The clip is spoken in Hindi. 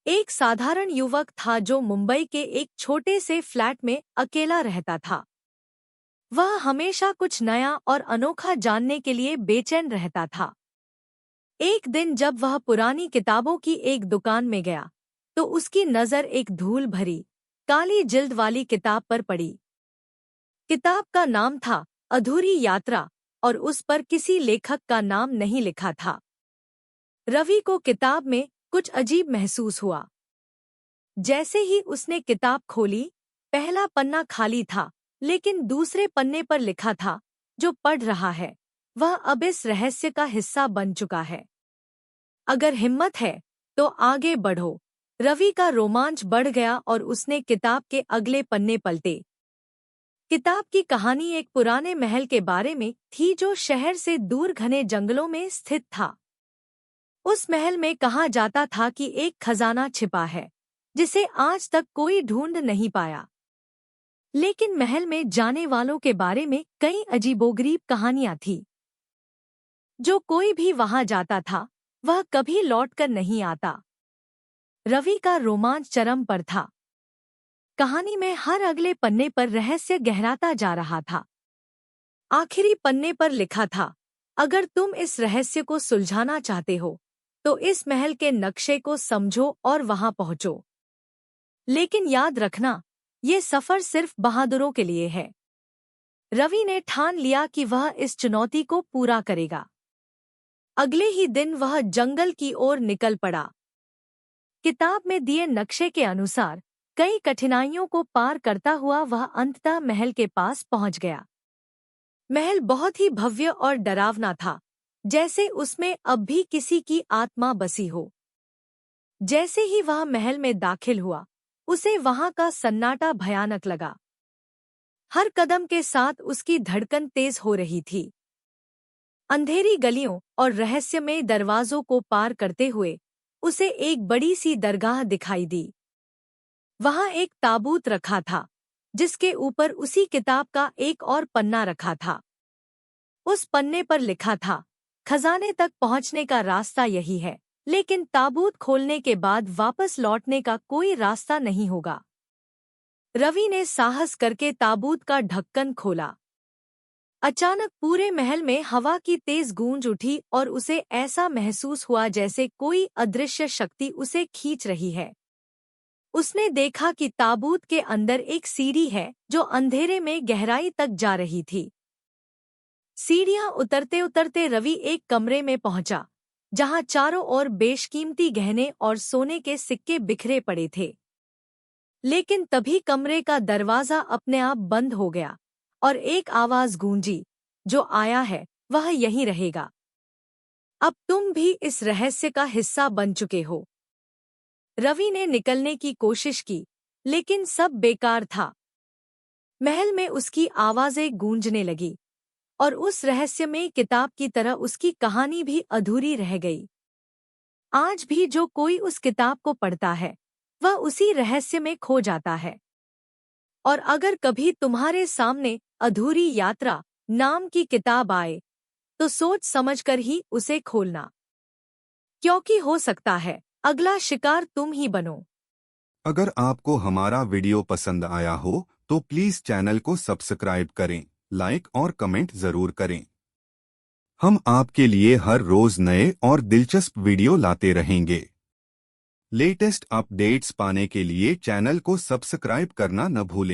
एक साधारण युवक था जो मुंबई के एक छोटे से फ्लैट में अकेला रहता था। वह हमेशा कुछ नया और अनोखा जानने के लिए बेचैन रहता था। एक दिन जब वह पुरानी किताबों की एक दुकान में गया, तो उसकी नज़र एक धूल भरी, काली जिल्द वाली किताब पर पड़ी। किताब का नाम था अधूरी यात्रा और उस पर किसी लेखक का नाम नहीं लिखा था। रवि को किताब में कुछ अजीब महसूस हुआ। जैसे ही उसने किताब खोली, पहला पन्ना खाली था, लेकिन दूसरे पन्ने पर लिखा था, जो पढ़ रहा है वह अब इस रहस्य का हिस्सा बन चुका है। अगर हिम्मत है तो आगे बढ़ो। रवि का रोमांच बढ़ गया और उसने किताब के अगले पन्ने पलटे। किताब की कहानी एक पुराने महल के बारे में थी जो शहर से दूर घने जंगलों में स्थित था। उस महल में कहा जाता था कि एक खजाना छिपा है, जिसे आज तक कोई ढूंढ नहीं पाया। लेकिन महल में जाने वालों के बारे में कई अजीबोगरीब कहानियां थीं। जो कोई भी वहां जाता था, वह कभी लौटकर नहीं आता। रवि का रोमांच चरम पर था। कहानी में हर अगले पन्ने पर रहस्य गहराता जा रहा था। आखिरी पन्ने पर लिखा था, अगर तुम इस रहस्य को सुलझाना चाहते हो, तो इस महल के नक्शे को समझो और वहां पहुंचो। लेकिन याद रखना, ये सफर सिर्फ बहादुरों के लिए है। रवि ने ठान लिया कि वह इस चुनौती को पूरा करेगा। अगले ही दिन वह जंगल की ओर निकल पड़ा। किताब में दिए नक्शे के अनुसार कई कठिनाइयों को पार करता हुआ वह अंततः महल के पास पहुंच गया। महल बहुत ही भव्य और डरावना था, जैसे उसमें अब भी किसी की आत्मा बसी हो। जैसे ही वह महल में दाखिल हुआ, उसे वहां का सन्नाटा भयानक लगा। हर कदम के साथ उसकी धड़कन तेज हो रही थी। अंधेरी गलियों और रहस्यमय दरवाजों को पार करते हुए उसे एक बड़ी सी दरगाह दिखाई दी। वहां एक ताबूत रखा था, जिसके ऊपर उसी किताब का एक और पन्ना रखा था। उस पन्ने पर लिखा था, खजाने तक पहुंचने का रास्ता यही है, लेकिन ताबूत खोलने के बाद वापस लौटने का कोई रास्ता नहीं होगा। रवि ने साहस करके ताबूत का ढक्कन खोला। अचानक पूरे महल में हवा की तेज गूंज उठी और उसे ऐसा महसूस हुआ जैसे कोई अदृश्य शक्ति उसे खींच रही है। उसने देखा कि ताबूत के अंदर एक सीढ़ी है जो अंधेरे में गहराई तक जा रही थी। सीढ़ियां उतरते उतरते रवि एक कमरे में पहुंचा, जहां चारों ओर बेशकीमती गहने और सोने के सिक्के बिखरे पड़े थे। लेकिन तभी कमरे का दरवाजा अपने आप बंद हो गया और एक आवाज गूंजी, जो आया है वह यहीं रहेगा। अब तुम भी इस रहस्य का हिस्सा बन चुके हो। रवि ने निकलने की कोशिश की, लेकिन सब बेकार था। महल में उसकी आवाजें गूंजने लगी और उस रहस्यमय किताब की तरह उसकी कहानी भी अधूरी रह गई। आज भी जो कोई उस किताब को पढ़ता है, वह उसी रहस्य में खो जाता है। और अगर कभी तुम्हारे सामने अधूरी यात्रा नाम की किताब आए, तो सोच समझकर ही उसे खोलना, क्योंकि हो सकता है अगला शिकार तुम ही बनो। अगर आपको हमारा वीडियो पसंद आया हो तो प्लीज चैनल को सब्सक्राइब करें, लाइक और कमेंट जरूर करें। हम आपके लिए हर रोज नए और दिलचस्प वीडियो लाते रहेंगे। लेटेस्ट अपडेट्स पाने के लिए चैनल को सब्सक्राइब करना न भूलें।